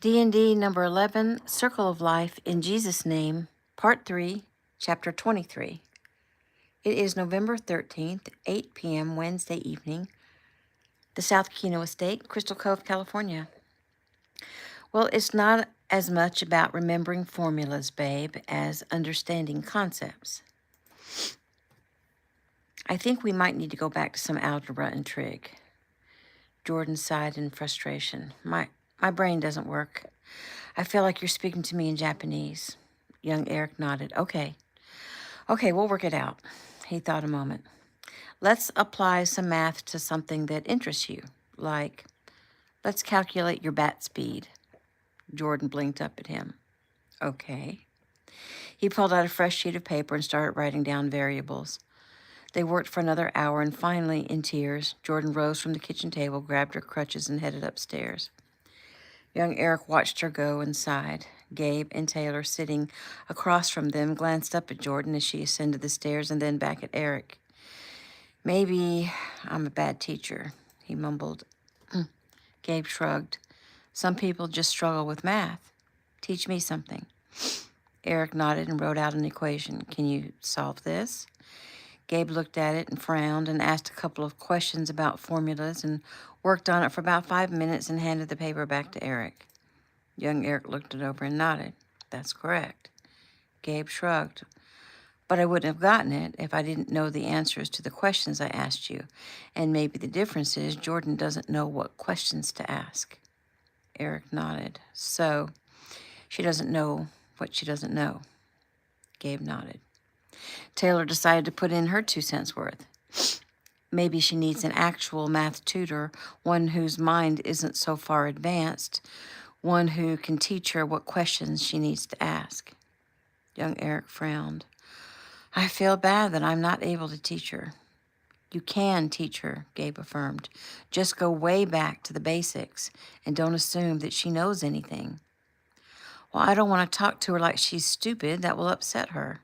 DND number 11, Circle of Life in Jesus' Name, Part 3, Chapter 23. It is November 13th, 8 p.m. Wednesday evening, the South Keno Estate, Crystal Cove, California. Well, it's not as much about remembering formulas, babe, as understanding concepts. I think we might need to go back to some algebra and trig. Jordan sighed in frustration. My brain doesn't work. I feel like you're speaking to me in Japanese. Young Eric nodded. Okay, we'll work it out. He thought a moment. Let's apply some math to something that interests you, like, let's calculate your bat speed. Jordan blinked up at him. Okay. He pulled out a fresh sheet of paper and started writing down variables. They worked for another hour, and finally, in tears, Jordan rose from the kitchen table, grabbed her crutches, and headed upstairs. Young Eric watched her go and sighed. Gabe and Taylor, sitting across from them, glanced up at Jordan as she ascended the stairs and then back at Eric. Maybe I'm a bad teacher, he mumbled. Gabe shrugged. Some people just struggle with math. Teach me something. Eric nodded and wrote out an equation. Can you solve this? Gabe looked at it and frowned and asked a couple of questions about formulas and worked on it for about 5 minutes and handed the paper back to Eric. Young Eric looked it over and nodded. That's correct. Gabe shrugged. But I wouldn't have gotten it if I didn't know the answers to the questions I asked you. And maybe the difference is Jordan doesn't know what questions to ask. Eric nodded. So, she doesn't know what she doesn't know. Gabe nodded. Taylor decided to put in her 2 cents worth. Maybe she needs an actual math tutor, one whose mind isn't so far advanced, one who can teach her what questions she needs to ask. Young Eric frowned. I feel bad that I'm not able to teach her. You can teach her, Gabe affirmed. Just go way back to the basics and don't assume that she knows anything. Well, I don't want to talk to her like she's stupid. That will upset her.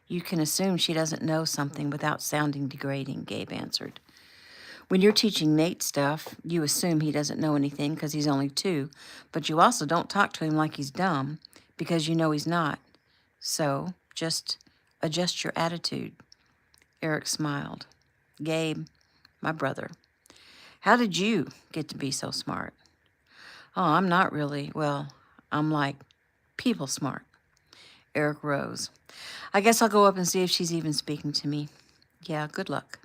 You can assume she doesn't know something without sounding degrading, Gabe answered. When you're teaching Nate stuff, you assume he doesn't know anything because he's only 2, but you also don't talk to him like he's dumb because you know he's not. So just adjust your attitude. Eric smiled. Gabe, my brother, how did you get to be so smart? Oh, I'm not really. Well, I'm like people smart. Eric rose. I guess I'll go up and see if she's even speaking to me. Yeah, good luck.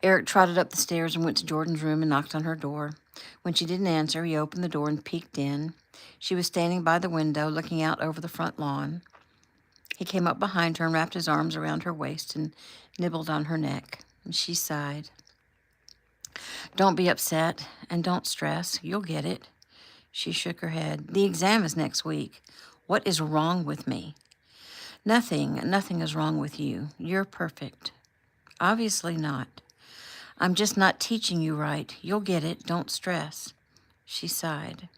Eric trotted up the stairs and went to Jordan's room and knocked on her door. When she didn't answer, he opened the door and peeked in. She was standing by the window, looking out over the front lawn. He came up behind her and wrapped his arms around her waist and nibbled on her neck. And she sighed. Don't be upset and don't stress. You'll get it. She shook her head. The exam is next week. What is wrong with me? Nothing is wrong with you. You're perfect. Obviously not. I'm just not teaching you right. You'll get it. Don't stress. She sighed.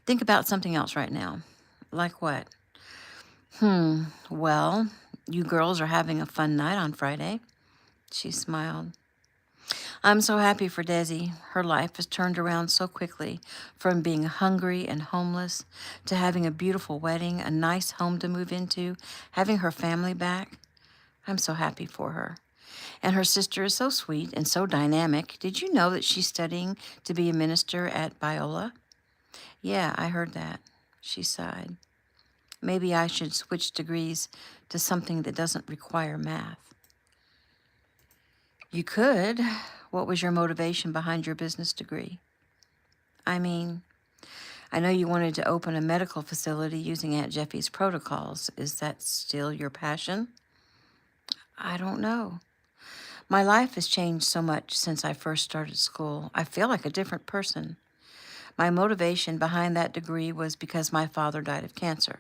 Think about something else right now. Like what? Well, you girls are having a fun night on Friday. She smiled. I'm so happy for Desi. Her life has turned around so quickly, from being hungry and homeless to having a beautiful wedding, a nice home to move into, having her family back. I'm so happy for her. And her sister is so sweet and so dynamic. Did you know that she's studying to be a minister at Biola? Yeah, I heard that. She sighed. Maybe I should switch degrees to something that doesn't require math. You could. What was your motivation behind your business degree? I mean, I know you wanted to open a medical facility using Aunt Jeffy's protocols. Is that still your passion? I don't know. My life has changed so much since I first started school. I feel like a different person. My motivation behind that degree was because my father died of cancer.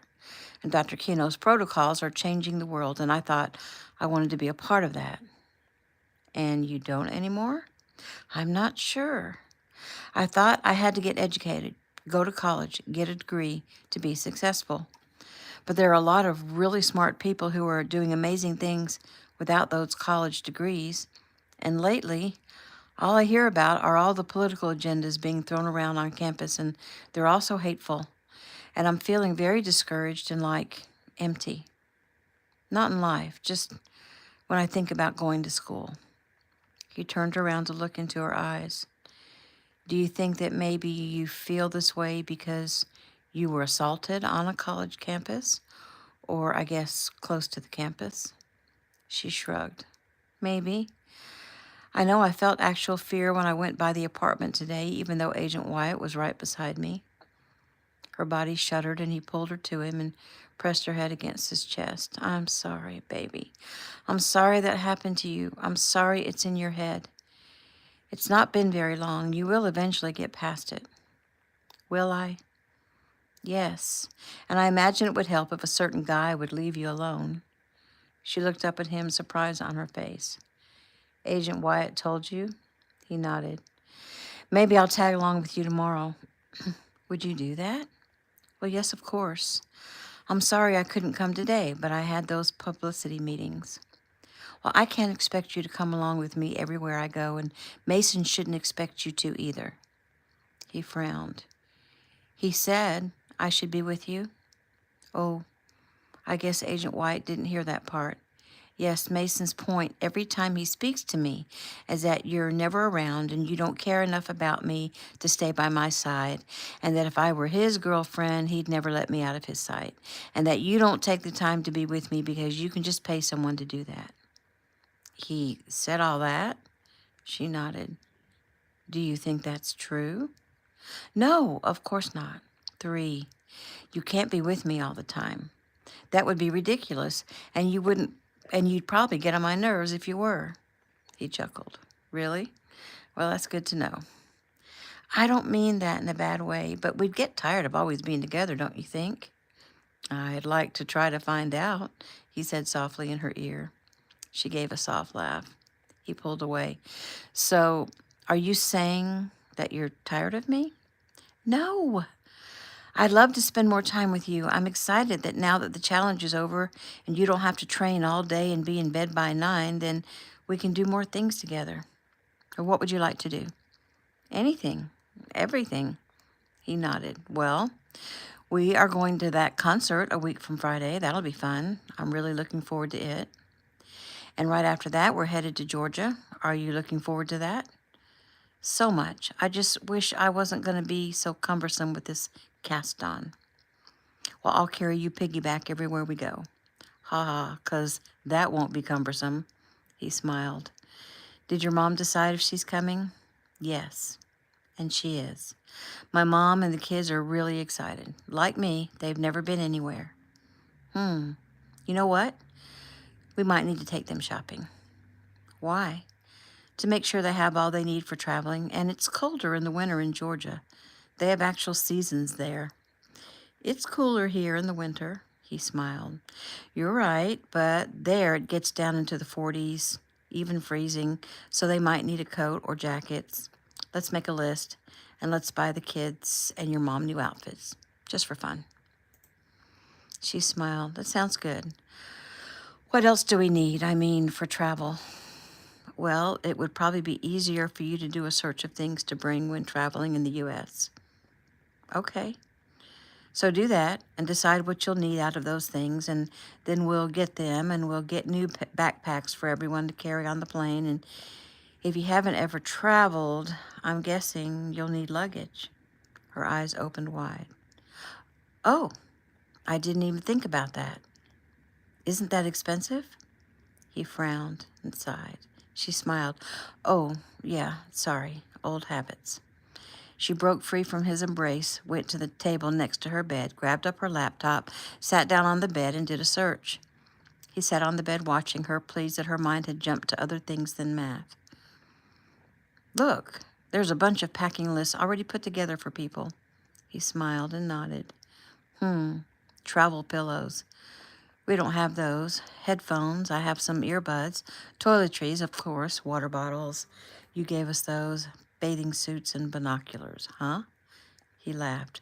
And Dr. Keno's protocols are changing the world, and I thought I wanted to be a part of that. And you don't anymore? I'm not sure. I thought I had to get educated, go to college, get a degree to be successful. But there are a lot of really smart people who are doing amazing things without those college degrees. And lately, All I hear about are all the political agendas being thrown around on campus, and they're all so hateful. And I'm feeling very discouraged and like empty. Not in life, just when I think about going to school. He turned around to look into her eyes. Do you think that maybe you feel this way because you were assaulted on a college campus? Or, I guess, close to the campus? She shrugged. Maybe. I know I felt actual fear when I went by the apartment today, even though Agent Wyatt was right beside me. Her body shuddered, and he pulled her to him and pressed her head against his chest. I'm sorry, baby. I'm sorry that happened to you. I'm sorry it's in your head. It's not been very long. You will eventually get past it. Will I? Yes. And I imagine it would help if a certain guy would leave you alone. She looked up at him, surprise on her face. Agent Wyatt told you? He nodded. Maybe I'll tag along with you tomorrow. Would you do that? Well, yes, of course. I'm sorry I couldn't come today, but I had those publicity meetings. Well, I can't expect you to come along with me everywhere I go, and Mason shouldn't expect you to either. He frowned. He said I should be with you. Oh, I guess Agent White didn't hear that part. Yes, Mason's point every time he speaks to me is that you're never around and you don't care enough about me to stay by my side, and that if I were his girlfriend, he'd never let me out of his sight, and that you don't take the time to be with me because you can just pay someone to do that. He said all that? She nodded. Do you think that's true? No, of course not. 3, you can't be with me all the time. That would be ridiculous, and you'd probably get on my nerves if you were. He chuckled. Really? Well, that's good to know. I don't mean that in a bad way, but we'd get tired of always being together, don't you think? I'd like to try to find out, he said softly in her ear. She gave a soft laugh. He pulled away. So, are you saying that you're tired of me? No. I'd love to spend more time with you. I'm excited that now that the challenge is over and you don't have to train all day and be in bed by 9, then we can do more things together. Or what would you like to do? Anything. Everything. He nodded. Well, we are going to that concert a week from Friday. That'll be fun. I'm really looking forward to it. And right after that, we're headed to Georgia. Are you looking forward to that? So much. I just wish I wasn't going to be so cumbersome with this cast on. Well, I'll carry you piggyback everywhere we go. Ha ha, 'cause that won't be cumbersome. He smiled. Did your mom decide if she's coming? Yes, and she is. My mom and the kids are really excited. Like me, they've never been anywhere. You know what? We might need to take them shopping. Why? To make sure they have all they need for traveling, and it's colder in the winter in Georgia. They have actual seasons there. It's cooler here in the winter, he smiled. You're right, but there it gets down into the 40s, even freezing, so they might need a coat or jackets. Let's make a list, and let's buy the kids and your mom new outfits, just for fun. She smiled. That sounds good. What else do we need? I mean, for travel? Well, it would probably be easier for you to do a search of things to bring when traveling in the U.S. Okay. So do that and decide what you'll need out of those things, and then we'll get them, and we'll get new backpacks for everyone to carry on the plane. And if you haven't ever traveled, I'm guessing you'll need luggage. Her eyes opened wide. Oh, I didn't even think about that. Isn't that expensive? He frowned and sighed. She smiled. Oh, yeah, sorry, old habits. She broke free from his embrace, went to the table next to her bed, grabbed up her laptop, sat down on the bed, and did a search. He sat on the bed watching her, pleased that her mind had jumped to other things than math. Look, there's a bunch of packing lists already put together for people. He smiled and nodded. Travel pillows. We don't have those. Headphones. I have some earbuds. Toiletries, of course. Water bottles. You gave us those. Bathing suits and binoculars, huh? He laughed.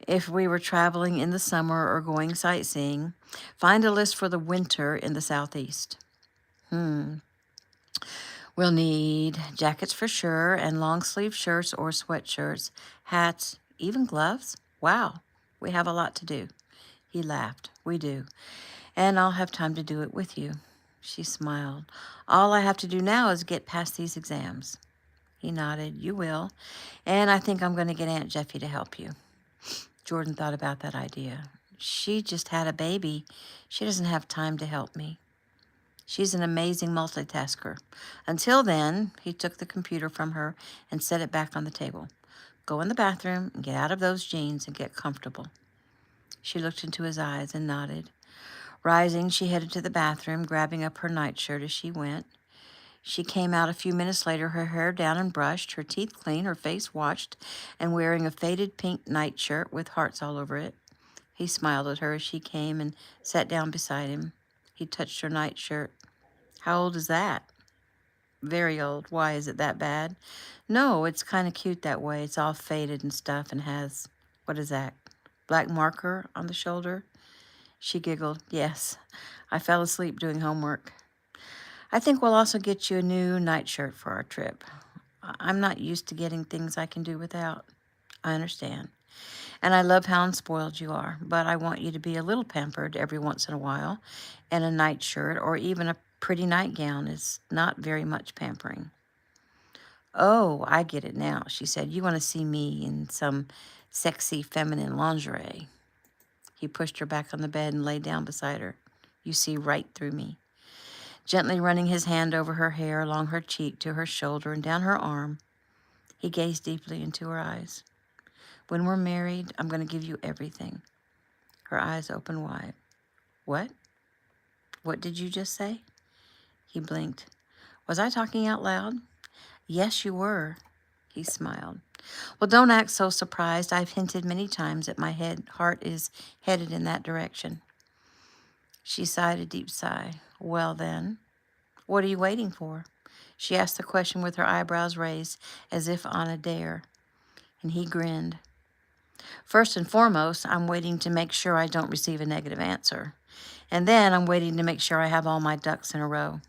If we were traveling in the summer or going sightseeing, find a list for the winter in the southeast. We'll need jackets for sure, and long sleeve shirts or sweatshirts, hats, even gloves. Wow, we have a lot to do. He laughed. We do. And I'll have time to do it with you. She smiled. All I have to do now is get past these exams. He nodded. You will. And I think I'm going to get Aunt Jeffy to help you. Jordan thought about that idea. She just had a baby. She doesn't have time to help me. She's an amazing multitasker. Until then, he took the computer from her and set it back on the table. Go in the bathroom and get out of those jeans and get comfortable. She looked into his eyes and nodded. Rising, she headed to the bathroom, grabbing up her nightshirt as she went. She came out a few minutes later, her hair down and brushed, her teeth clean, her face washed, and wearing a faded pink nightshirt with hearts all over it. He smiled at her as she came and sat down beside him. He touched her nightshirt. How old is that? Very old. Why, is it that bad? No, it's kind of cute that way. It's all faded and stuff and has, what is that, black marker on the shoulder? She giggled. Yes, I fell asleep doing homework. I think we'll also get you a new nightshirt for our trip. I'm not used to getting things I can do without. I understand. And I love how unspoiled you are, but I want you to be a little pampered every once in a while, and a nightshirt or even a pretty nightgown is not very much pampering. Oh, I get it now, she said. You want to see me in some sexy feminine lingerie. He pushed her back on the bed and lay down beside her. You see right through me. Gently running his hand over her hair, along her cheek to her shoulder and down her arm, he gazed deeply into her eyes. When we're married, I'm going to give you everything. Her eyes opened wide. What? What did you just say? He blinked. Was I talking out loud? Yes, you were. He smiled. Well, don't act so surprised. I've hinted many times that my heart is headed in that direction. She sighed a deep sigh. Well, then, what are you waiting for? She asked the question with her eyebrows raised, as if on a dare. And he grinned. First and foremost, I'm waiting to make sure I don't receive a negative answer. And then I'm waiting to make sure I have all my ducks in a row.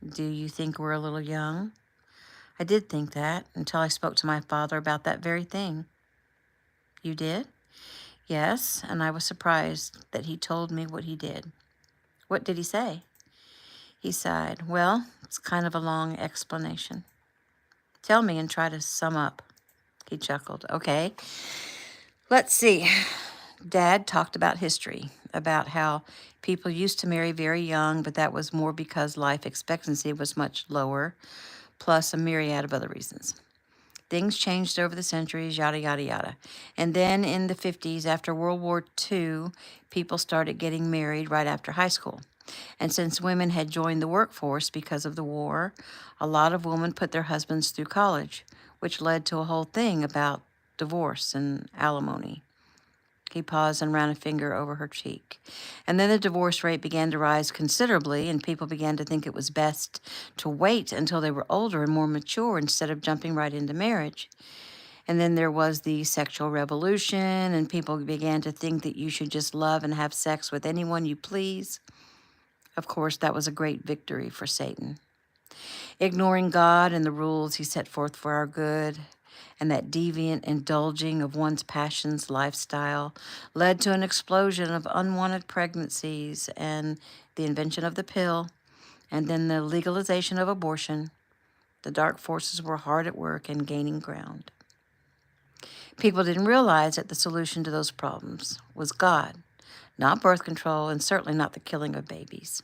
Do you think we're a little young? I did think that until I spoke to my father about that very thing. You did? Yes, and I was surprised that he told me what he did. What did he say? He sighed. Well, it's kind of a long explanation. Tell me and try to sum up. He chuckled. Okay, let's see. Dad talked about history, about how people used to marry very young, but that was more because life expectancy was much lower, plus a myriad of other reasons. Things changed over the centuries, yada, yada, yada. And then in the 50s, after World War II, people started getting married right after high school. And since women had joined the workforce because of the war, a lot of women put their husbands through college, which led to a whole thing about divorce and alimony. He paused and ran a finger over her cheek. And then the divorce rate began to rise considerably, and people began to think it was best to wait until they were older and more mature instead of jumping right into marriage. And then there was the sexual revolution, and people began to think that you should just love and have sex with anyone you please. Of course, that was a great victory for Satan. Ignoring God and the rules he set forth for our good, and that deviant indulging of one's passions lifestyle led to an explosion of unwanted pregnancies and the invention of the pill, and then the legalization of abortion. The dark forces were hard at work and gaining ground. People didn't realize that the solution to those problems was God, not birth control, and certainly not the killing of babies.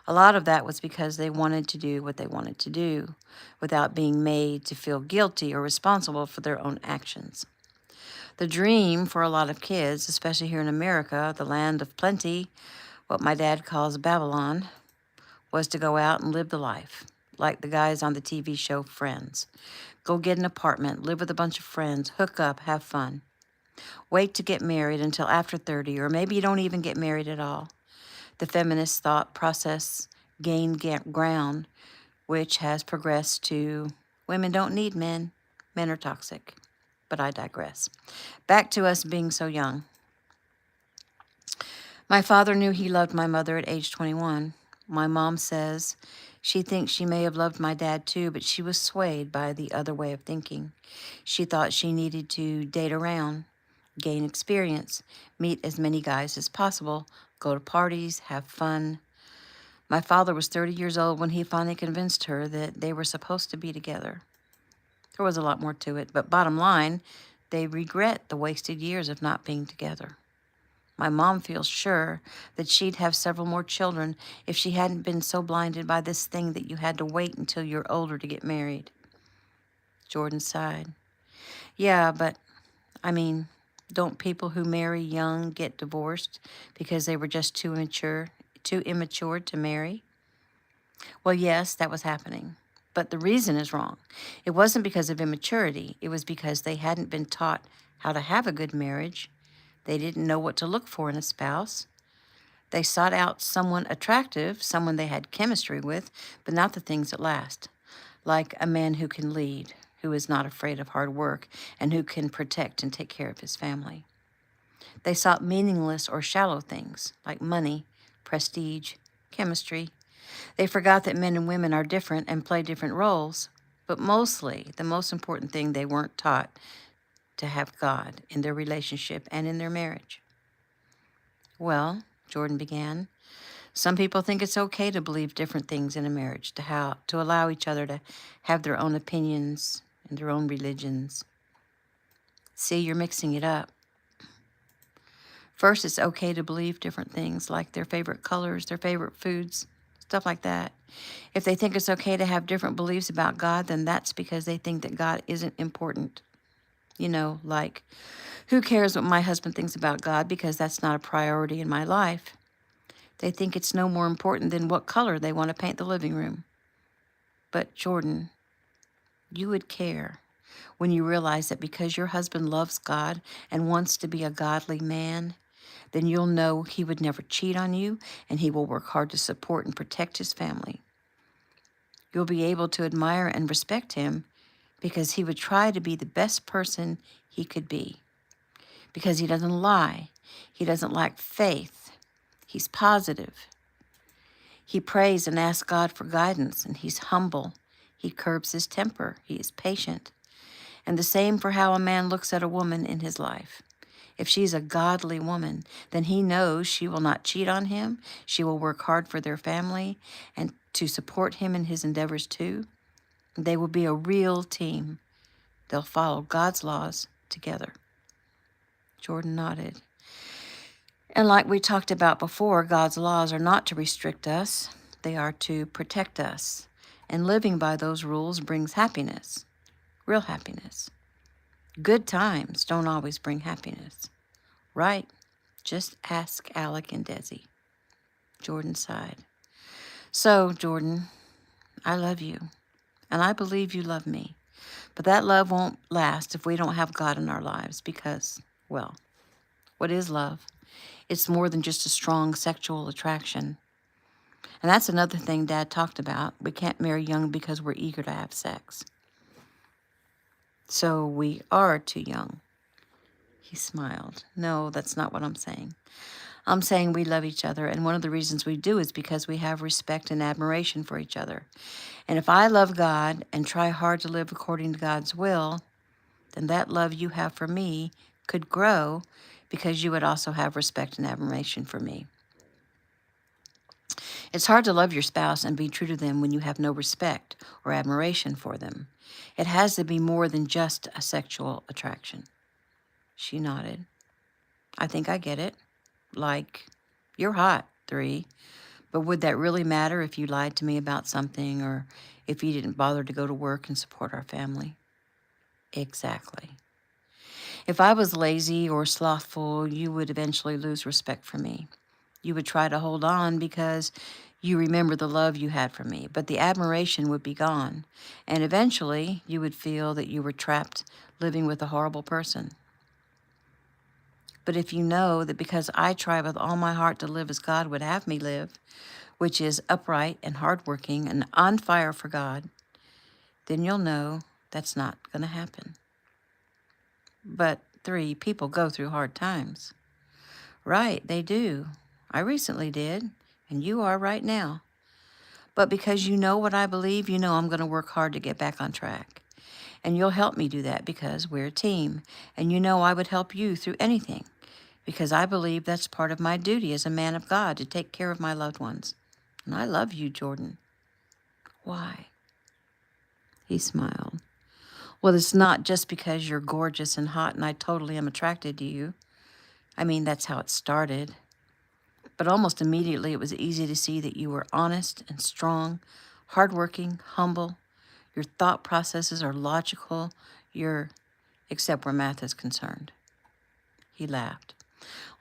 A lot of that was because they wanted to do what they wanted to do without being made to feel guilty or responsible for their own actions. The dream for a lot of kids, especially here in America, the land of plenty, what my dad calls Babylon, was to go out and live the life, like the guys on the TV show Friends. Go get an apartment, live with a bunch of friends, hook up, have fun. Wait to get married until after 30, or maybe you don't even get married at all. The feminist thought process gained ground, which has progressed to women don't need men, men are toxic. But I digress. Back to us being so young. My father knew he loved my mother at age 21. My mom says She thinks she may have loved my dad too, but she was swayed by the other way of thinking. She thought she needed to date around, gain experience, meet as many guys as possible, go to parties, have fun. My father was 30 years old when he finally convinced her that they were supposed to be together. There was a lot more to it, but bottom line, they regret the wasted years of not being together. My mom feels sure that she'd have several more children if she hadn't been so blinded by this thing that you had to wait until you're older to get married. Jordan sighed. Yeah, but I mean, don't people who marry young get divorced because they were just too immature to marry? Well, yes, that was happening. But the reason is wrong. It wasn't because of immaturity. It was because they hadn't been taught how to have a good marriage. They didn't know what to look for in a spouse. They sought out someone attractive, someone they had chemistry with, but not the things that last. Like a man who can lead, who is not afraid of hard work, and who can protect and take care of his family. They sought meaningless or shallow things, like money, prestige, chemistry. They forgot that men and women are different and play different roles. But mostly, the most important thing, they weren't taught to have God in their relationship and in their marriage. Well, Jordan began, some people think it's okay to believe different things in a marriage, to allow each other to have their own opinions and their own religions. See, you're mixing it up. First, it's okay to believe different things, like their favorite colors, their favorite foods, stuff like that. If they think it's okay to have different beliefs about God, then that's because they think that God isn't important. You know, like, who cares what my husband thinks about God because that's not a priority in my life? They think it's no more important than what color they want to paint the living room. But Jordan, you would care when you realize that because your husband loves God and wants to be a godly man, then you'll know he would never cheat on you and he will work hard to support and protect his family. You'll be able to admire and respect him because he would try to be the best person he could be. Because he doesn't lie. He doesn't lack faith. He's positive. He prays and asks God for guidance, and he's humble. He curbs his temper. He is patient. And the same for how a man looks at a woman in his life. If she's a godly woman, then he knows she will not cheat on him. She will work hard for their family and to support him in his endeavors too. They will be a real team. They'll follow God's laws together. Jordan nodded. And like we talked about before, God's laws are not to restrict us. They are to protect us. And living by those rules brings happiness, real happiness. Good times don't always bring happiness. Right? Just ask Alec and Desi. Jordan sighed. So, Jordan, I love you. And I believe you love me. But that love won't last if we don't have God in our lives because, well, what is love? It's more than just a strong sexual attraction. And that's another thing Dad talked about. We can't marry young because we're eager to have sex. So we are too young. He smiled. No, that's not what I'm saying. I'm saying we love each other, and one of the reasons we do is because we have respect and admiration for each other. And if I love God and try hard to live according to God's will, then that love you have for me could grow because you would also have respect and admiration for me. It's hard to love your spouse and be true to them when you have no respect or admiration for them. It has to be more than just a sexual attraction. She nodded. I think I get it. Like, you're hot, 3. But would that really matter if you lied to me about something or if you didn't bother to go to work and support our family? Exactly. If I was lazy or slothful, you would eventually lose respect for me. You would try to hold on because you remember the love you had for me, but the admiration would be gone. And eventually, you would feel that you were trapped living with a horrible person. But if you know that because I try with all my heart to live as God would have me live, which is upright and hardworking and on fire for God, then you'll know that's not going to happen. But 3, people go through hard times. Right, they do. I recently did, and you are right now. But because you know what I believe, you know I'm going to work hard to get back on track. And you'll help me do that because we're a team. And you know I would help you through anything because I believe that's part of my duty as a man of God to take care of my loved ones. And I love you, Jordan. Why? He smiled. Well, it's not just because you're gorgeous and hot and I totally am attracted to you. I mean, that's how it started. But almost immediately it was easy to see that you were honest and strong, hardworking, humble. Your thought processes are logical. Except where math is concerned. He laughed.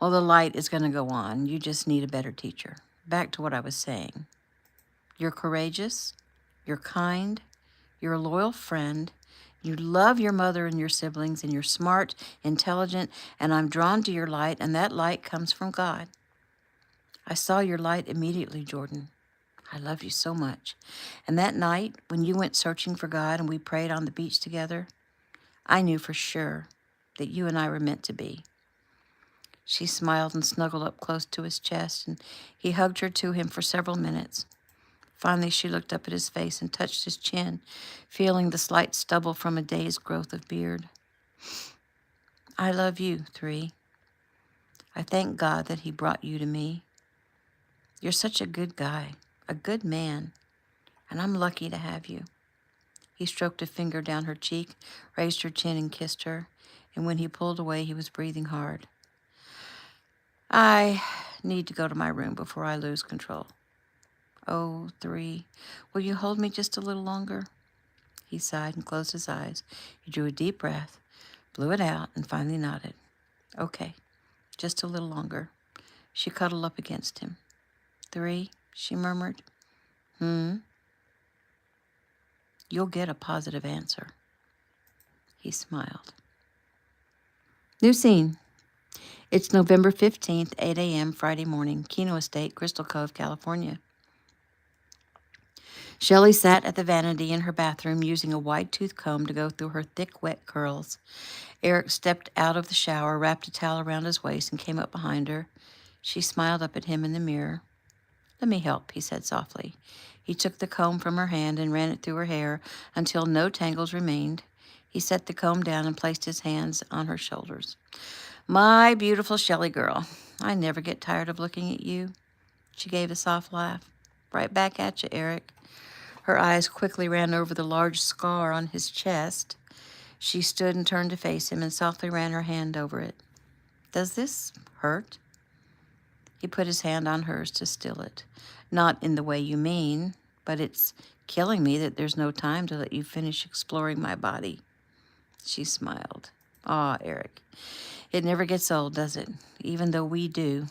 Well, the light is going to go on. You just need a better teacher. Back to what I was saying. You're courageous. You're kind. You're a loyal friend. You love your mother and your siblings, and you're smart, intelligent, and I'm drawn to your light, and that light comes from God. I saw your light immediately, Jordan. I love you so much. And that night, when you went searching for God and we prayed on the beach together, I knew for sure that you and I were meant to be. She smiled and snuggled up close to his chest, and he hugged her to him for several minutes. Finally, she looked up at his face and touched his chin, feeling the slight stubble from a day's growth of beard. I love you, 3. I thank God that he brought you to me. You're such a good guy, a good man, and I'm lucky to have you. He stroked a finger down her cheek, raised her chin, and kissed her, and when he pulled away, he was breathing hard. I need to go to my room before I lose control. Oh, 3, will you hold me just a little longer? He sighed and closed his eyes. He drew a deep breath, blew it out, and finally nodded. Okay, just a little longer. She cuddled up against him. 3, she murmured. You'll get a positive answer. He smiled. New scene. It's November 15th, 8 a.m., Friday morning, Keno Estate, Crystal Cove, California. Shelley sat at the vanity in her bathroom using a wide-tooth comb to go through her thick, wet curls. Eric stepped out of the shower, wrapped a towel around his waist, and came up behind her. She smiled up at him in the mirror. Let me help, he said softly. He took the comb from her hand and ran it through her hair until no tangles remained. He set the comb down and placed his hands on her shoulders. My beautiful Shelley girl, I never get tired of looking at you. She gave a soft laugh. Right back at you, Eric. Her eyes quickly ran over the large scar on his chest. She stood and turned to face him and softly ran her hand over it. Does this hurt? He put his hand on hers to still it. Not in the way you mean, but it's killing me that there's no time to let you finish exploring my body. She smiled. Aw, Eric, it never gets old, does it? Even though we do.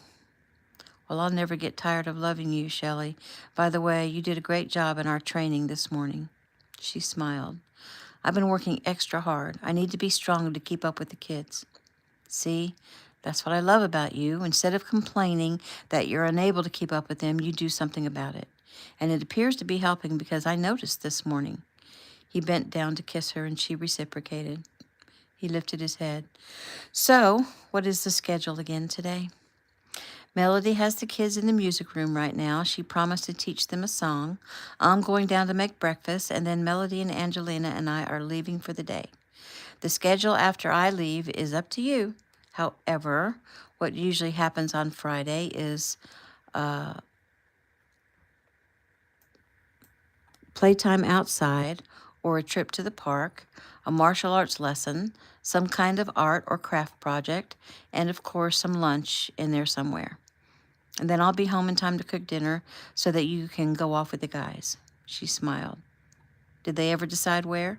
Well, I'll never get tired of loving you, Shelley. By the way, you did a great job in our training this morning. She smiled. I've been working extra hard. I need to be stronger to keep up with the kids. See, that's what I love about you. Instead of complaining that you're unable to keep up with them, you do something about it. And it appears to be helping because I noticed this morning. He bent down to kiss her, and she reciprocated. He lifted his head. So, what is the schedule again today? Melody has the kids in the music room right now. She promised to teach them a song. I'm going down to make breakfast, and then Melody and Angelina and I are leaving for the day. The schedule after I leave is up to you. However, what usually happens on Friday is playtime outside or a trip to the park, a martial arts lesson, some kind of art or craft project, and of course some lunch in there somewhere. And then I'll be home in time to cook dinner so that you can go off with the guys. She smiled. Did they ever decide where?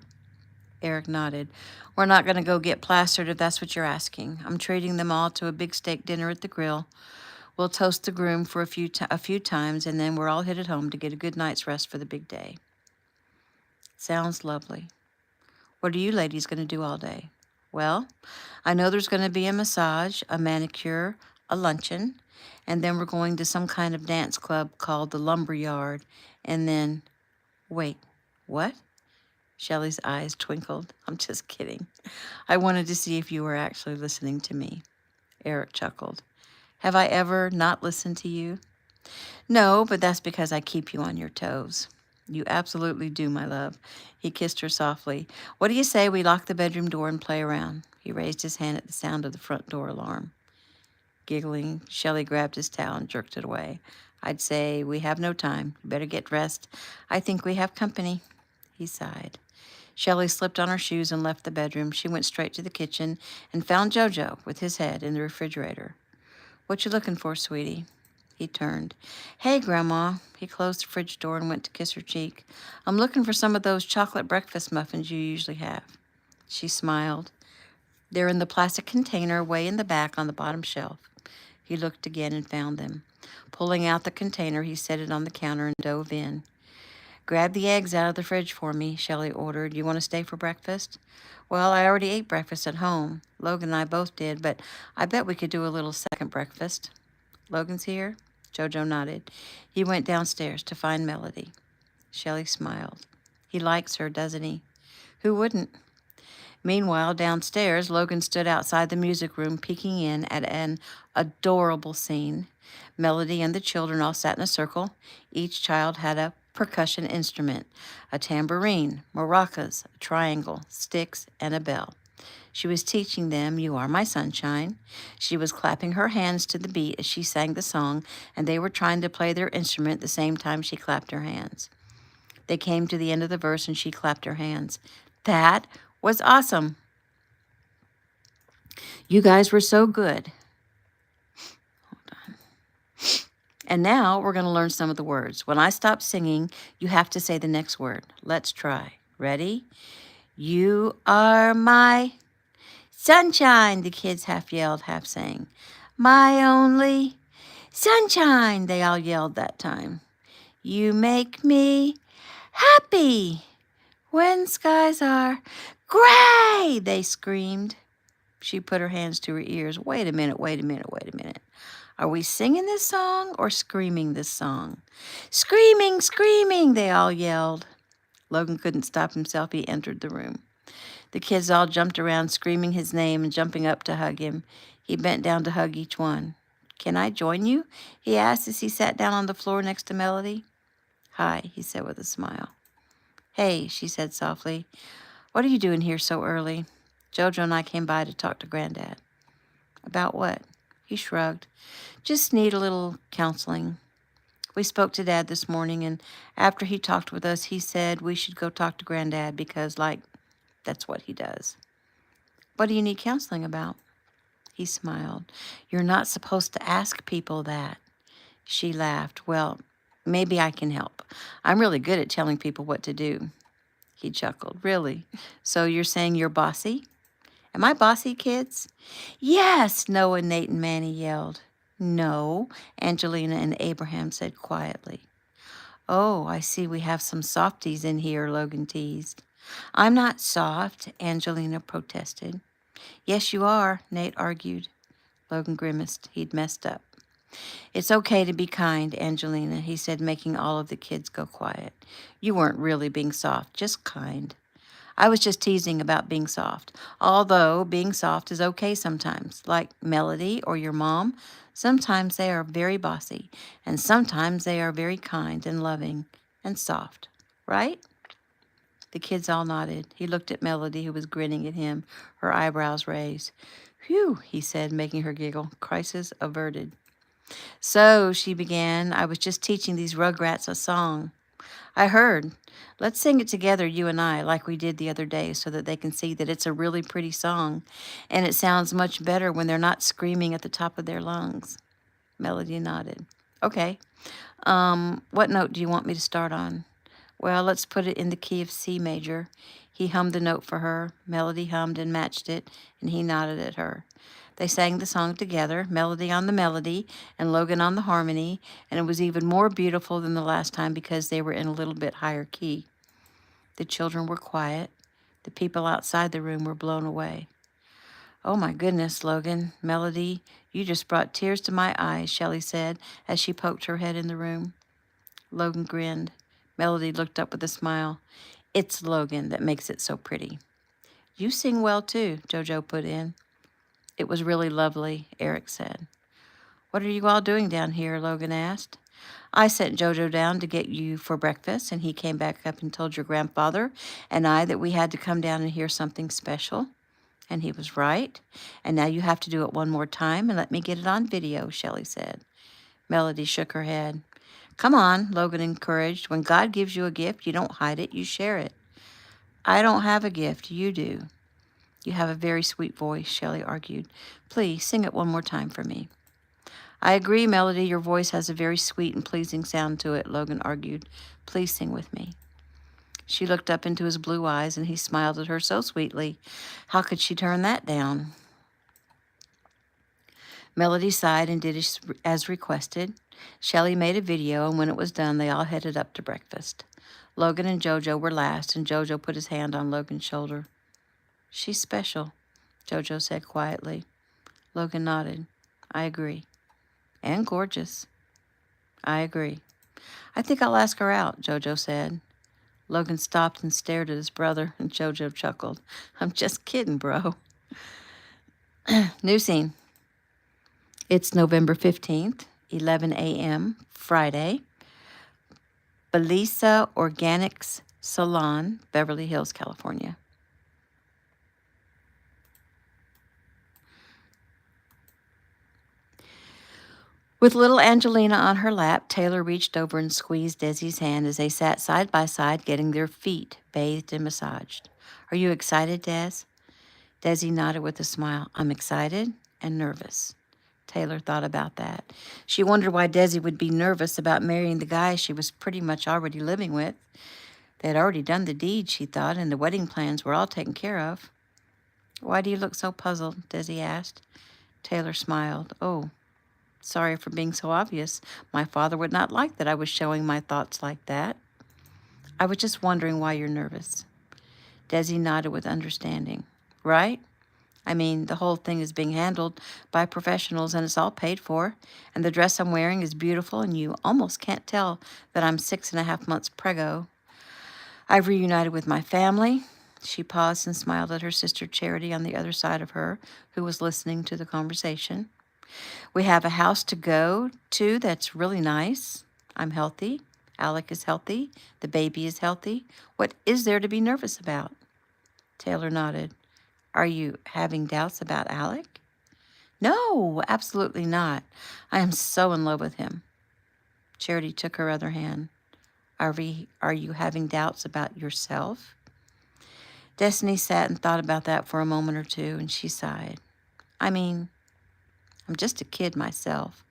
Eric nodded. We're not going to go get plastered if that's what you're asking. I'm treating them all to a big steak dinner at the grill. We'll toast the groom for a few times, and then we're all headed home to get a good night's rest for the big day. Sounds lovely. What are you ladies going to do all day? Well, I know there's going to be a massage, a manicure, a luncheon, and then we're going to some kind of dance club called the Lumberyard, and then... Wait, what? Shelley's eyes twinkled. I'm just kidding. I wanted to see if you were actually listening to me. Eric chuckled. Have I ever not listened to you? No, but that's because I keep you on your toes. You absolutely do, my love. He kissed her softly. What do you say we lock the bedroom door and play around? He raised his hand at the sound of the front door alarm. Giggling, Shelley grabbed his towel and jerked it away. I'd say we have no time. You better get dressed. I think we have company. He sighed. Shelley slipped on her shoes and left the bedroom. She went straight to the kitchen and found Jojo with his head in the refrigerator. What you looking for, sweetie? He turned. Hey, Grandma. He closed the fridge door and went to kiss her cheek. I'm looking for some of those chocolate breakfast muffins you usually have. She smiled. They're in the plastic container way in the back on the bottom shelf. He looked again and found them. Pulling out the container, he set it on the counter and dove in. Grab the eggs out of the fridge for me, Shelley ordered. You want to stay for breakfast? Well, I already ate breakfast at home. Logan and I both did, but I bet we could do a little second breakfast. Logan's here? Jojo nodded. He went downstairs to find Melody. Shelley smiled. He likes her, doesn't he? Who wouldn't? Meanwhile, downstairs, Logan stood outside the music room, peeking in at an adorable scene. Melody and the children all sat in a circle. Each child had a percussion instrument, a tambourine, maracas, a triangle, sticks, and a bell. She was teaching them, You Are My Sunshine. She was clapping her hands to the beat as she sang the song, and they were trying to play their instrument the same time she clapped her hands. They came to the end of the verse, and she clapped her hands. That was awesome. You guys were so good. Hold on. And now we're going to learn some of the words. When I stop singing, you have to say the next word. Let's try. Ready? You are my sunshine, the kids half yelled, half sang. My only sunshine, they all yelled that time. You make me happy when skies are gray, they screamed. She put her hands to her ears. Wait a minute, wait a minute, wait a minute. Are we singing this song or screaming this song? Screaming, screaming, they all yelled. Logan couldn't stop himself. He entered the room. The kids all jumped around, screaming his name and jumping up to hug him. He bent down to hug each one. Can I join you? He asked as he sat down on the floor next to Melody. Hi, he said with a smile. Hey, she said softly. What are you doing here so early? Jojo and I came by to talk to Granddad. About what? He shrugged. Just need a little counseling. We spoke to Dad this morning, and after he talked with us, he said we should go talk to Granddad because, that's what he does. What do you need counseling about? He smiled. You're not supposed to ask people that. She laughed. Well, maybe I can help. I'm really good at telling people what to do. He chuckled. Really? So you're saying you're bossy? Am I bossy, kids? Yes, Noah, Nate, and Manny yelled. No, Angelina and Abraham said quietly. Oh, I see we have some softies in here, Logan teased. I'm not soft, Angelina protested. Yes, you are, Nate argued. Logan grimaced. He'd messed up. It's okay to be kind, Angelina, he said, making all of the kids go quiet. You weren't really being soft, just kind. I was just teasing about being soft, although being soft is okay sometimes, like Melody or your mom. Sometimes they are very bossy, and sometimes they are very kind and loving and soft, right? The kids all nodded. He looked at Melody, who was grinning at him, her eyebrows raised. Phew, he said, making her giggle. Crisis averted. So, she began, I was just teaching these rugrats a song. I heard. Let's sing it together, you and I, like we did the other day, so that they can see that it's a really pretty song, and it sounds much better when they're not screaming at the top of their lungs. Melody nodded. Okay. What note do you want me to start on? Well, let's put it in the key of C major. He hummed the note for her. Melody hummed and matched it, and he nodded at her. They sang the song together, Melody on the melody and Logan on the harmony, and it was even more beautiful than the last time because they were in a little bit higher key. The children were quiet. The people outside the room were blown away. Oh my goodness, Logan, Melody, you just brought tears to my eyes, Shelley said as she poked her head in the room. Logan grinned. Melody looked up with a smile. It's Logan that makes it so pretty. You sing well too, Jojo put in. It was really lovely, Eric said. What are you all doing down here? Logan asked. I sent Jojo down to get you for breakfast, and he came back up and told your grandfather and I that we had to come down and hear something special. And he was right. And now you have to do it one more time and let me get it on video, Shelley said. Melody shook her head. Come on, Logan encouraged. When God gives you a gift, you don't hide it, you share it. I don't have a gift, you do. You have a very sweet voice, Shelley argued. Please sing it one more time for me. I agree, Melody, your voice has a very sweet and pleasing sound to it, Logan argued. Please sing with me. She looked up into his blue eyes, and he smiled at her so sweetly. How could she turn that down? Melody sighed and did as requested. Shelley made a video, and when it was done, they all headed up to breakfast. Logan and Jojo were last, and Jojo put his hand on Logan's shoulder. She's special, Jojo said quietly. Logan nodded. I agree. And gorgeous. I agree. I think I'll ask her out, Jojo said. Logan stopped and stared at his brother, and Jojo chuckled. I'm just kidding, bro. New scene. It's November 15th, 11 a.m., Friday. Belisa Organics Salon, Beverly Hills, California. With little Angelina on her lap, Taylor reached over and squeezed Desi's hand as they sat side by side getting their feet bathed and massaged. Are you excited, Des? Desi nodded with a smile. I'm excited and nervous. Taylor thought about that. She wondered why Desi would be nervous about marrying the guy she was pretty much already living with. They had already done the deed, she thought, and the wedding plans were all taken care of. Why do you look so puzzled? Desi asked. Taylor smiled. Oh, sorry for being so obvious. My father would not like that I was showing my thoughts like that. I was just wondering why you're nervous. Desi nodded with understanding. Right? I mean, the whole thing is being handled by professionals and it's all paid for. And the dress I'm wearing is beautiful and you almost can't tell that I'm 6.5 months preggo. I've reunited with my family. She paused and smiled at her sister Charity on the other side of her, who was listening to the conversation. We have a house to go to that's really nice. I'm healthy. Alec is healthy. The baby is healthy. What is there to be nervous about? Taylor nodded. Are you having doubts about Alec? No, absolutely not. I am so in love with him. Charity took her other hand. Are you having doubts about yourself? Destiny sat and thought about that for a moment or two, and she sighed. I mean, I'm just a kid myself.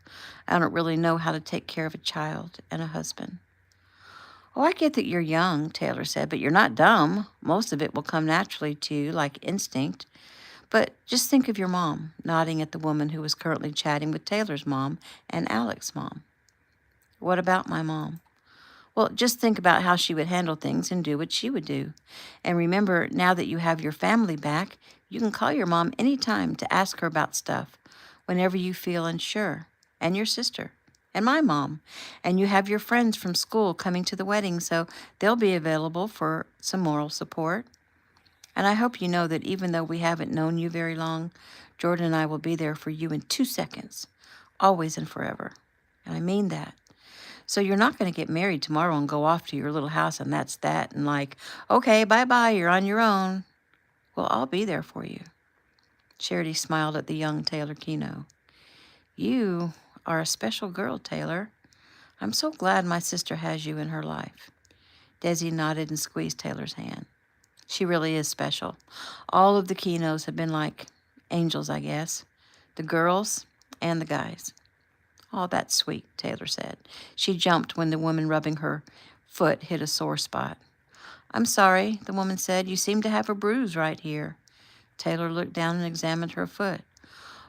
I don't really know how to take care of a child and a husband. Oh, I get that you're young, Taylor said, but you're not dumb. Most of it will come naturally to you, like instinct. But just think of your mom, nodding at the woman who was currently chatting with Taylor's mom and Alec's mom. What about my mom? Well, just think about how she would handle things and do what she would do. And remember, now that you have your family back, you can call your mom anytime to ask her about stuff, whenever you feel unsure. And your sister. And my mom. And you have your friends from school coming to the wedding, so they'll be available for some moral support. And I hope you know that even though we haven't known you very long, Jordan and I will be there for you in 2 seconds, always and forever. And I mean that. So you're not going to get married tomorrow and go off to your little house and that's that and like, okay, bye-bye, you're on your own. We'll all be there for you. Charity smiled at the young Taylor Keno. You are a special girl, Taylor. I'm so glad my sister has you in her life. Desi nodded and squeezed Taylor's hand. She really is special. All of the Kenos have been like angels, I guess. The girls and the guys. Oh, that's sweet, Taylor said. She jumped when the woman rubbing her foot hit a sore spot. I'm sorry, the woman said. You seem to have a bruise right here. Taylor looked down and examined her foot.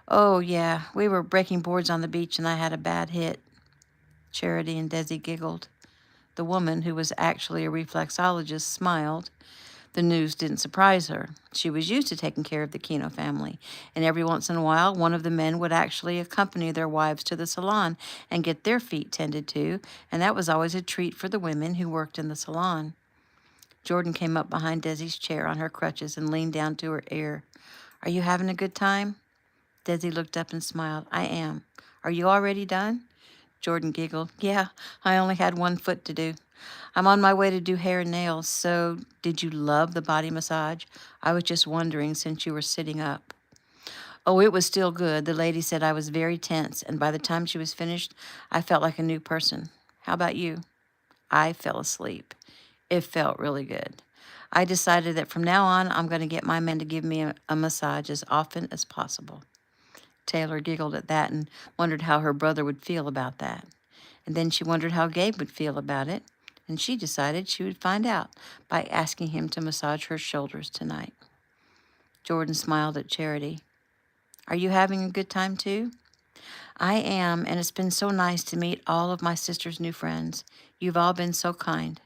Oh, yeah, we were breaking boards on the beach and I had a bad hit. Charity and Desi giggled. The woman, who was actually a reflexologist, smiled. The news didn't surprise her. She was used to taking care of the Keno family, and every once in a while, one of the men would actually accompany their wives to the salon and get their feet tended to, and that was always a treat for the women who worked in the salon. Jordan came up behind Desi's chair on her crutches and leaned down to her ear. Are you having a good time? Desi looked up and smiled. I am. Are you already done? Jordan giggled. Yeah, I only had 1 foot to do. I'm on my way to do hair and nails, so did you love the body massage? I was just wondering since you were sitting up. Oh, it was still good. The lady said I was very tense, and by the time she was finished, I felt like a new person. How about you? I fell asleep. It felt really good. I decided that from now on, I'm going to get my man to give me a massage as often as possible. Taylor giggled at that and wondered how her brother would feel about that. And then she wondered how Gabe would feel about it, and she decided she would find out by asking him to massage her shoulders tonight. Jordan smiled at Charity. Are you having a good time too? I am, and it's been so nice to meet all of my sister's new friends. You've all been so kind.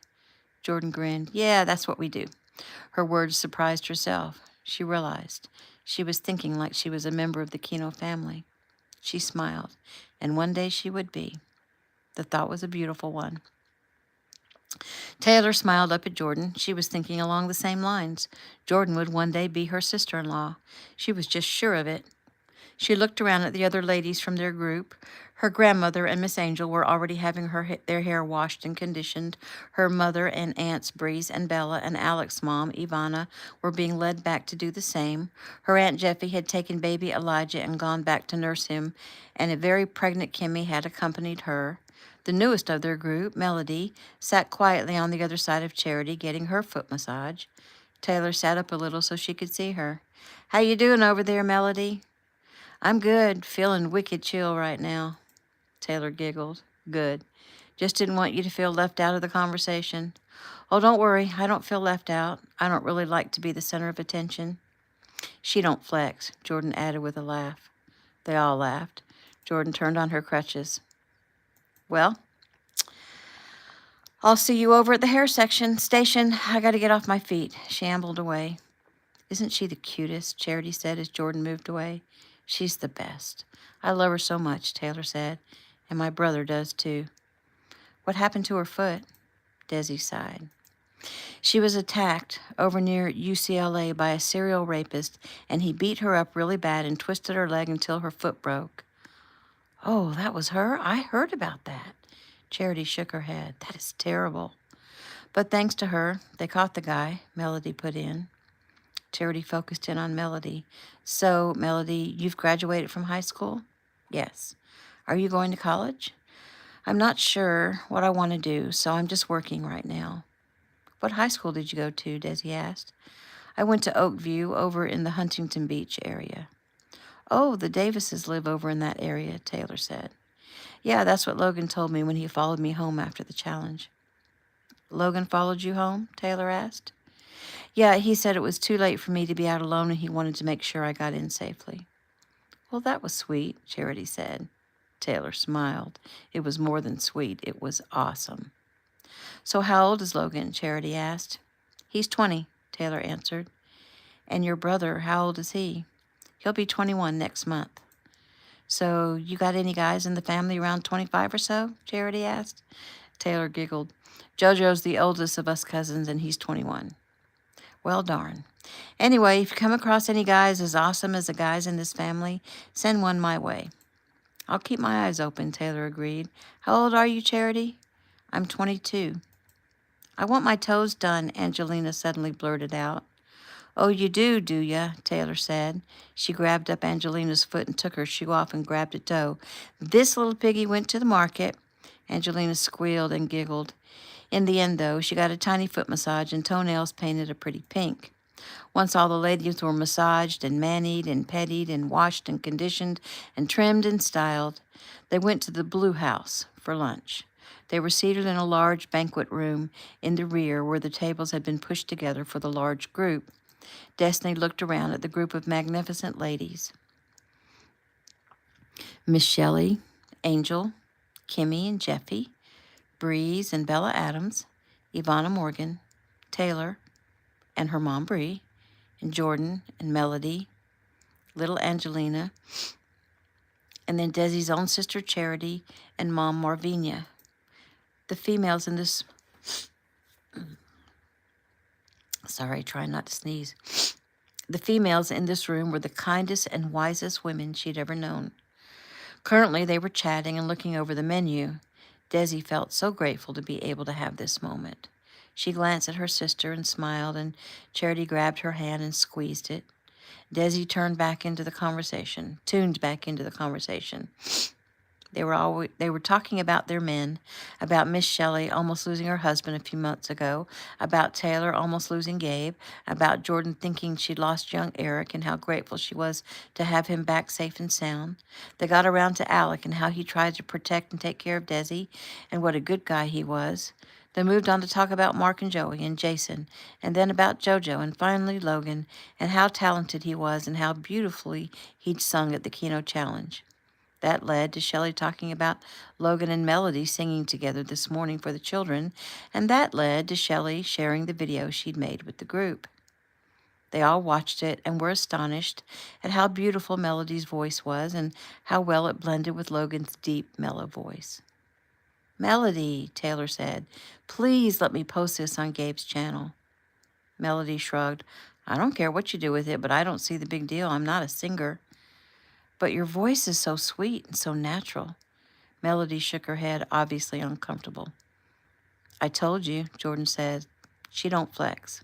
Jordan grinned. Yeah, that's what we do. Her words surprised herself. She realized she was thinking like she was a member of the Kino family. She smiled, and one day she would be. The thought was a beautiful one. Taylor smiled up at Jordan. She was thinking along the same lines. Jordan would one day be her sister-in-law. She was just sure of it. She looked around at the other ladies from their group. Her grandmother and Miss Angel were already having their hair washed and conditioned. Her mother and aunts Breeze and Bella and Alex's mom, Ivana, were being led back to do the same. Her Aunt Jeffy had taken baby Elijah and gone back to nurse him, and a very pregnant Kimmy had accompanied her. The newest of their group, Melody, sat quietly on the other side of Charity, getting her foot massage. Taylor sat up a little so she could see her. How you doing over there, Melody? I'm good, feeling wicked chill right now. Taylor giggled. Good. Just didn't want you to feel left out of the conversation. Oh, don't worry, I don't feel left out. I don't really like to be the center of attention. She don't flex, Jordan added with a laugh. They all laughed. Jordan turned on her crutches. Well, I'll see you over at the hair station. I gotta get off my feet. She ambled away. Isn't she the cutest? Charity said as Jordan moved away. She's the best. I love her so much, Taylor said, and my brother does too. What happened to her foot? Desi sighed. She was attacked over near UCLA by a serial rapist, and he beat her up really bad and twisted her leg until her foot broke. Oh, that was her? I heard about that. Charity shook her head. That is terrible. But thanks to her, they caught the guy, Melody put in. Charity focused in on Melody. So, Melody, you've graduated from high school? Yes. Are you going to college? I'm not sure what I want to do, so I'm just working right now. What high school did you go to? Desi asked. I went to Oakview over in the Huntington Beach area. Oh, the Davises live over in that area, Taylor said. Yeah, that's what Logan told me when he followed me home after the challenge. Logan followed you home? Taylor asked. Yeah, he said it was too late for me to be out alone and he wanted to make sure I got in safely. Well, that was sweet, Charity said. Taylor smiled. It was more than sweet. It was awesome. So how old is Logan? Charity asked. He's 20, Taylor answered. And your brother, how old is he? He'll be 21 next month. So you got any guys in the family around 25 or so? Charity asked. Taylor giggled. JoJo's the oldest of us cousins, and he's 21. Well, darn. Anyway, if you come across any guys as awesome as the guys in this family, send one my way. I'll keep my eyes open, Taylor agreed. How old are you, Charity? I'm 22. I want my toes done, Angelina suddenly blurted out. Oh, you do ya? Taylor said. She grabbed up Angelina's foot and took her shoe off and grabbed a toe. This little piggy went to the market. Angelina squealed and giggled. In the end, though, she got a tiny foot massage and toenails painted a pretty pink. Once all the ladies were massaged and manied and petted and washed and conditioned and trimmed and styled, they went to the Blue House for lunch. They were seated in a large banquet room in the rear where the tables had been pushed together for the large group. Destiny looked around at the group of magnificent ladies. Miss Shelley, Angel, Kimmy and Jeffy, Breeze and Bella Adams, Ivana Morgan, Taylor, and her mom Bree, and Jordan and Melody, little Angelina, and then Desi's own sister Charity and mom Marvinia. The females in this... Sorry, trying not to sneeze. The females in this room were the kindest and wisest women she'd ever known. Currently, they were chatting and looking over the menu. Desi felt so grateful to be able to have this moment. She glanced at her sister and smiled, and Charity grabbed her hand and squeezed it. Desi tuned back into the conversation. They were talking about their men, about Miss Shelley almost losing her husband a few months ago, about Taylor almost losing Gabe, about Jordan thinking she'd lost young Eric and how grateful she was to have him back safe and sound. They got around to Alec and how he tried to protect and take care of Desi and what a good guy he was. They moved on to talk about Mark and Joey and Jason, and then about JoJo and finally Logan and how talented he was and how beautifully he'd sung at the Keno Challenge. That led to Shelley talking about Logan and Melody singing together this morning for the children, and that led to Shelley sharing the video she'd made with the group. They all watched it and were astonished at how beautiful Melody's voice was and how well it blended with Logan's deep, mellow voice. Melody, Taylor said, please let me post this on Gabe's channel. Melody shrugged. I don't care what you do with it, but I don't see the big deal. I'm not a singer. But your voice is so sweet and so natural. Melody shook her head, obviously uncomfortable. I told you, Jordan said. She don't flex.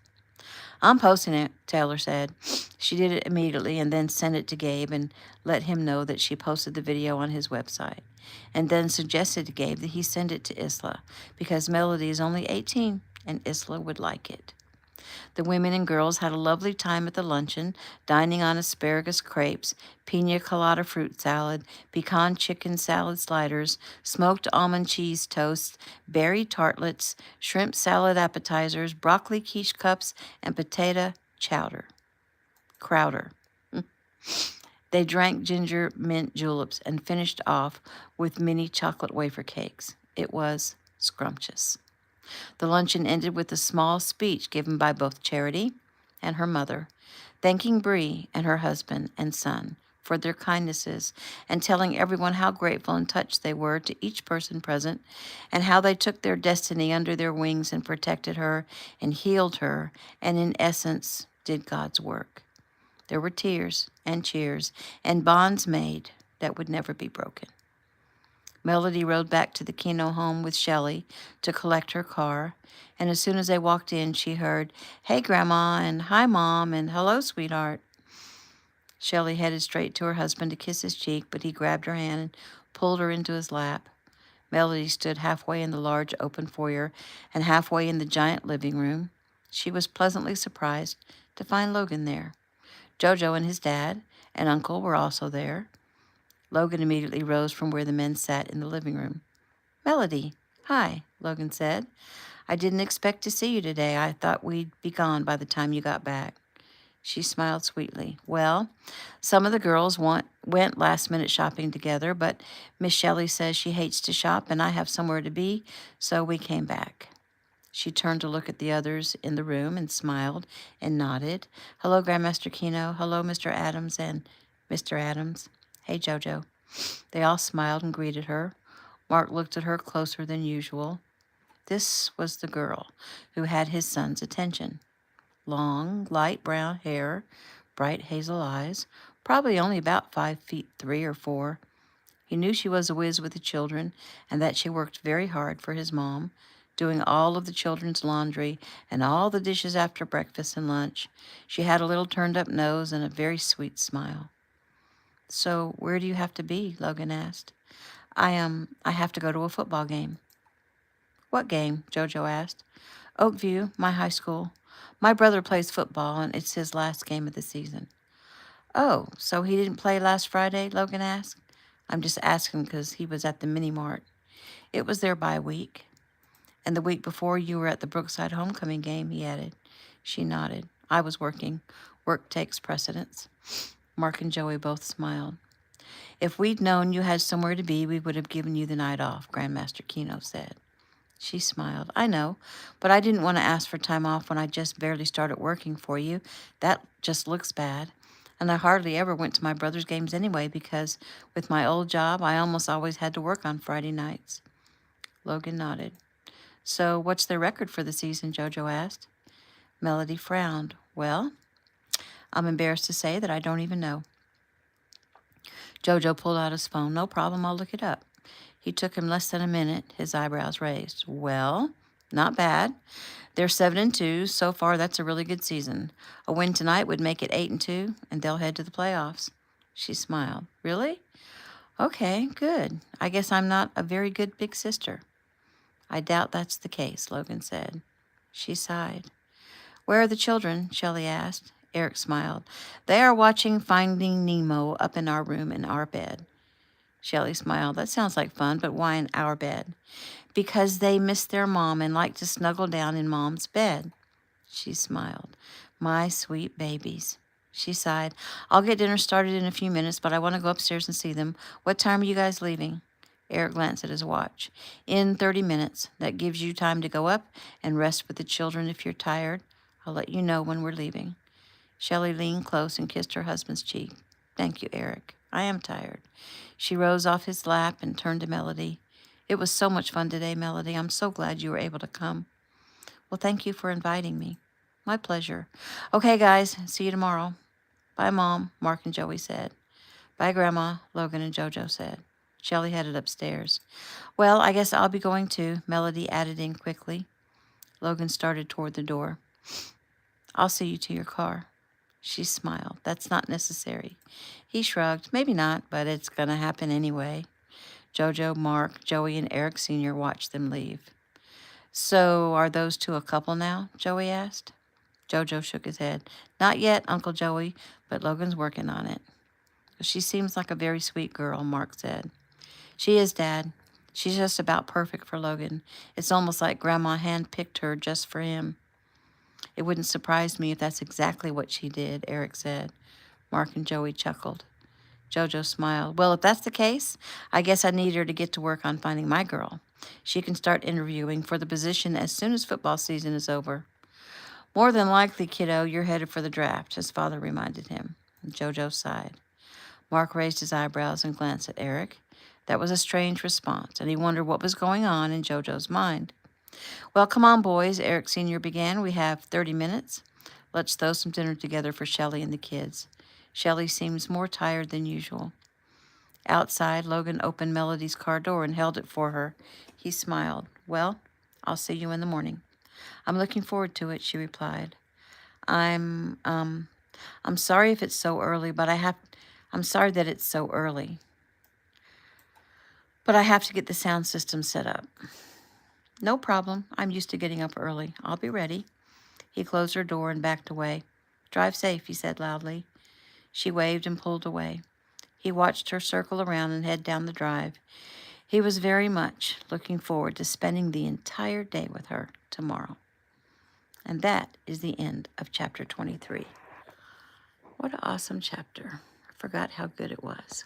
I'm posting it, Taylor said. She did it immediately and then sent it to Gabe and let him know that she posted the video on his website, and then suggested to Gabe that he send it to Isla because Melody is only 18 and Isla would like it. The women and girls had a lovely time at the luncheon, dining on asparagus crepes, pina colada fruit salad, pecan chicken salad sliders, smoked almond cheese toast, berry tartlets, shrimp salad appetizers, broccoli quiche cups, and potato crowder. They drank ginger mint juleps and finished off with mini chocolate wafer cakes. It was scrumptious. The luncheon ended with a small speech given by both Charity and her mother, thanking Bree and her husband and son for their kindnesses and telling everyone how grateful and touched they were to each person present and how they took their destiny under their wings and protected her and healed her and, in essence, did God's work. There were tears and cheers and bonds made that would never be broken. Melody rode back to the Keno home with Shelley to collect her car, and as soon as they walked in, she heard, "Hey, Grandma," and "Hi, Mom," and "Hello, sweetheart." Shelley headed straight to her husband to kiss his cheek, but he grabbed her hand and pulled her into his lap. Melody stood halfway in the large open foyer and halfway in the giant living room. She was pleasantly surprised to find Logan there. JoJo and his dad and uncle were also there. Logan immediately rose from where the men sat in the living room. "Melody, hi," Logan said. "I didn't expect to see you today. I thought we'd be gone by the time you got back." She smiled sweetly. "Well, some of the girls went last-minute shopping together, but Miss Shelley says she hates to shop and I have somewhere to be, so we came back." She turned to look at the others in the room and smiled and nodded. "Hello, Grandmaster Keno. Hello, Mr. Adams and Mr. Adams. Hey, JoJo." They all smiled and greeted her. Mark looked at her closer than usual. This was the girl who had his son's attention. Long, light brown hair, bright hazel eyes, probably only about 5'3" or 4. He knew she was a whiz with the children and that she worked very hard for his mom, doing all of the children's laundry and all the dishes after breakfast and lunch. She had a little turned-up nose and a very sweet smile. "So where do you have to be?" Logan asked. I have to go to a football game." "What game?" JoJo asked. "Oakview, my high school. My brother plays football, and it's his last game of the season." "Oh, so he didn't play last Friday?" Logan asked. "I'm just asking because he was at the mini mart." "It was their bye week." "And the week before you were at the Brookside homecoming game," he added. She nodded. "I was working. Work takes precedence." Mark and Joey both smiled. "If we'd known you had somewhere to be, we would have given you the night off," Grandmaster Keno said. She smiled. "I know, but I didn't want to ask for time off when I just barely started working for you. That just looks bad. And I hardly ever went to my brother's games anyway because with my old job, I almost always had to work on Friday nights." Logan nodded. "So what's their record for the season?" JoJo asked. Melody frowned. "Well, I'm embarrassed to say that I don't even know." Jojo pulled out his phone. No problem, I'll look it up. He took him less than a minute, his eyebrows raised. Well, not bad. They're 7-2. So far, that's a really good season. A win tonight would make it 8-2, and they'll head to the playoffs. She smiled. Really? Okay, good. I guess I'm not a very good big sister. I doubt that's the case, Logan said. She sighed. Where are the children? Shelley asked. Eric smiled. They are watching Finding Nemo up in our room in our bed. Shelley smiled. That sounds like fun, but why in our bed? Because they miss their mom and like to snuggle down in Mom's bed. She smiled. My sweet babies. She sighed. I'll get dinner started in a few minutes, but I want to go upstairs and see them. What time are you guys leaving? Eric glanced at his watch. In 30 minutes. That gives you time to go up and rest with the children if you're tired. I'll let you know when we're leaving. Shelley leaned close and kissed her husband's cheek. Thank you, Eric. I am tired. She rose off his lap and turned to Melody. It was so much fun today, Melody. I'm so glad you were able to come. Well, thank you for inviting me. My pleasure. Okay, guys, see you tomorrow. Bye, Mom, Mark and Joey said. Bye, Grandma, Logan and Jojo said. Shelley headed upstairs. Well, I guess I'll be going too, Melody added in quickly. Logan started toward the door. I'll see you to your car. She smiled. That's not necessary. He shrugged. Maybe not, but it's going to happen anyway. Jojo, Mark, Joey, and Eric Sr. watched them leave. So are those two a couple now? Joey asked. Jojo shook his head. Not yet, Uncle Joey, but Logan's working on it. She seems like a very sweet girl, Mark said. She is, Dad. She's just about perfect for Logan. It's almost like Grandma handpicked her just for him. It wouldn't surprise me if that's exactly what she did, Eric said. Mark and Joey chuckled. Jojo smiled. Well, if that's the case, I guess I need her to get to work on finding my girl. She can start interviewing for the position as soon as football season is over. More than likely, kiddo, you're headed for the draft, his father reminded him. Jojo sighed. Mark raised his eyebrows and glanced at Eric. That was a strange response, and he wondered what was going on in Jojo's mind. Well, come on, boys, Eric Sr. began. We have 30 minutes. Let's throw some dinner together for Shelley and the kids. Shelley seems more tired than usual. Outside, Logan opened Melody's car door and held it for her. He smiled. Well, I'll see you in the morning. I'm looking forward to it, she replied. I'm sorry if it's so early, but I'm sorry that it's so early. But I have to get the sound system set up. No problem. I'm used to getting up early. I'll be ready. He closed her door and backed away. Drive safe, he said loudly. She waved and pulled away. He watched her circle around and head down the drive. He was very much looking forward to spending the entire day with her tomorrow. And that is the end of chapter 23. What an awesome chapter. I forgot how good it was.